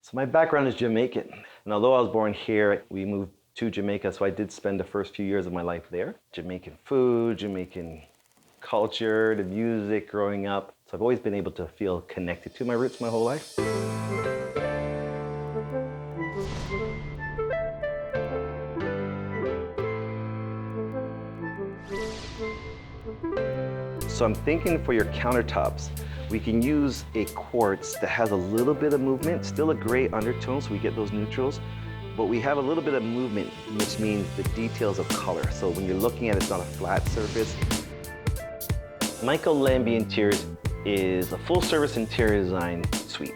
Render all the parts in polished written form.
So my background is Jamaican. And although I was born here, we moved to Jamaica, so I did spend the first few years of my life there. Jamaican food, Jamaican culture, the music growing up. So I've always been able to feel connected to my roots my whole life. So I'm thinking for your countertops, we can use a quartz that has a little bit of movement, still a gray undertone, so we get those neutrals, but we have a little bit of movement, which means the details of color. So when you're looking at it, it's not a flat surface. Micheal Lambie Interiors is a full-service interior design suite.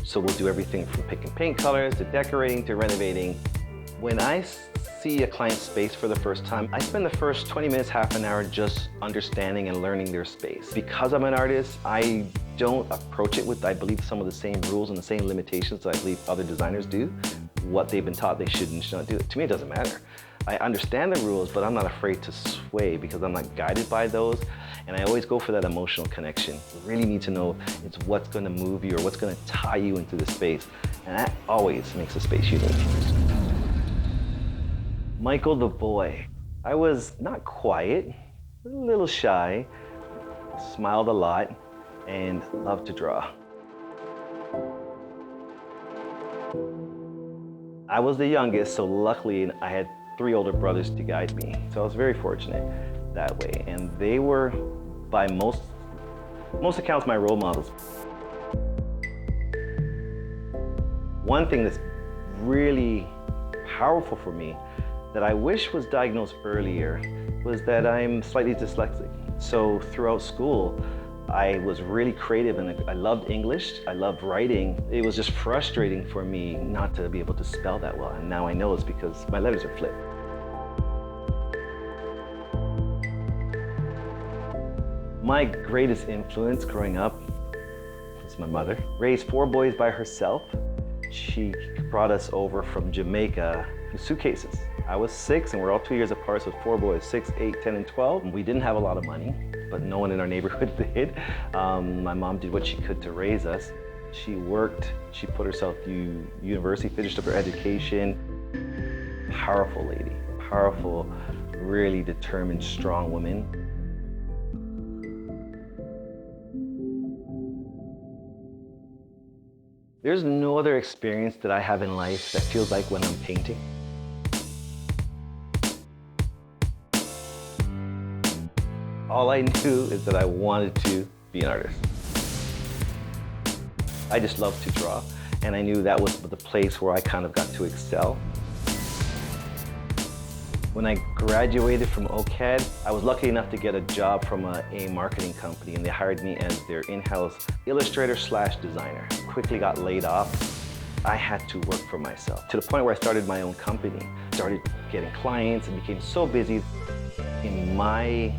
So we'll do everything from pick and paint colors, to decorating, to renovating. When I see a client's space for the first time, I spend the first 20 minutes, half an hour just understanding and learning their space. Because I'm an artist, I don't approach it with, I believe, some of the same rules and the same limitations that I believe other designers do. What they've been taught they should and should not do. To me, it doesn't matter. I understand the rules, but I'm not afraid to sway because I'm not guided by those. And I always go for that emotional connection. You really need to know it's what's going to move you or what's going to tie you into the space. And that always makes a space unique. Micheal the boy. I was not quiet, a little shy, smiled a lot, and loved to draw. I was the youngest, so luckily I had 3 older brothers to guide me. So I was very fortunate that way. And they were, by most accounts, my role models. One thing that's really powerful for me that I wish was diagnosed earlier was that I'm slightly dyslexic. So throughout school, I was really creative and I loved English, I loved writing. It was just frustrating for me not to be able to spell that well. And now I know it's because my letters are flipped. My greatest influence growing up was my mother. Raised 4 boys by herself. She brought us over from Jamaica with suitcases. I was 6 and we're all 2 years apart, so 4 boys, 6, 8, 10, and 12. We didn't have a lot of money, but no one in our neighborhood did. My mom did what she could to raise us. She worked, she put herself through university, finished up her education. Powerful lady, powerful, really determined, strong woman. There's no other experience that I have in life that feels like when I'm painting. All I knew is that I wanted to be an artist. I just loved to draw, and I knew that was the place where I kind of got to excel. When I graduated from OCAD, I was lucky enough to get a job from a marketing company, and they hired me as their in-house illustrator/designer. Quickly got laid off. I had to work for myself, to the point where I started my own company, started getting clients, and became so busy. In my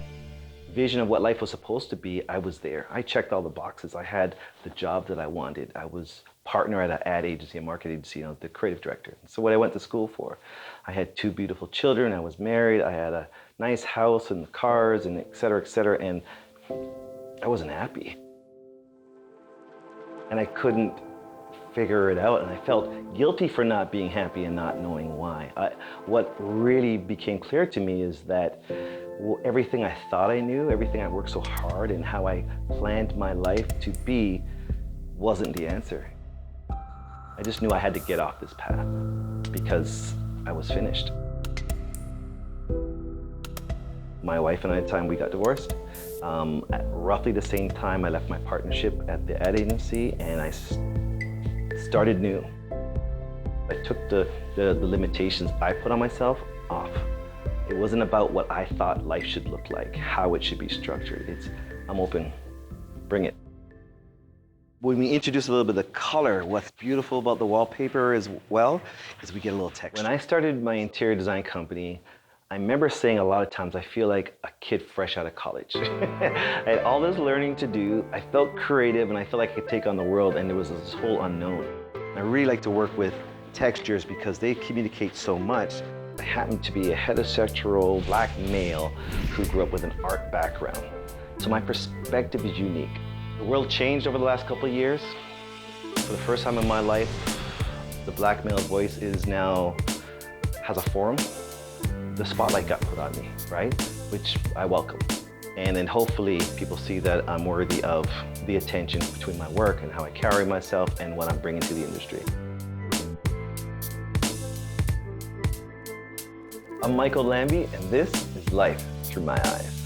vision of what life was supposed to be, I was there. I checked all the boxes. I had the job that I wanted. I was partner at an ad agency, a market agency, I was the creative director. So what I went to school for. I had 2 beautiful children, I was married, I had a nice house and cars and et cetera, and I wasn't happy. And I couldn't figure it out, and I felt guilty for not being happy and not knowing why. What really became clear to me is that everything I thought I knew, everything I worked so hard and how I planned my life to be wasn't the answer. I just knew I had to get off this path because I was finished. My wife and I, at the time we got divorced. At roughly the same time, I left my partnership at the ad agency and I started new. I took the limitations I put on myself off. It wasn't about what I thought life should look like, how it should be structured. It's, I'm open, bring it. When we introduce a little bit of the color, what's beautiful about the wallpaper as well is we get a little texture. When I started my interior design company, I remember saying a lot of times, I feel like a kid fresh out of college. I had all this learning to do. I felt creative and I felt like I could take on the world, and there was this whole unknown. I really like to work with textures because they communicate so much. I happen to be a heterosexual black male who grew up with an art background. So my perspective is unique. The world changed over the last couple of years. For the first time in my life, the black male voice is now, has a forum, the spotlight got put on me, right? Which I welcome. And then hopefully people see that I'm worthy of the attention between my work and how I carry myself and what I'm bringing to the industry. I'm Micheal Lambie, and this is Life Through My Eyes.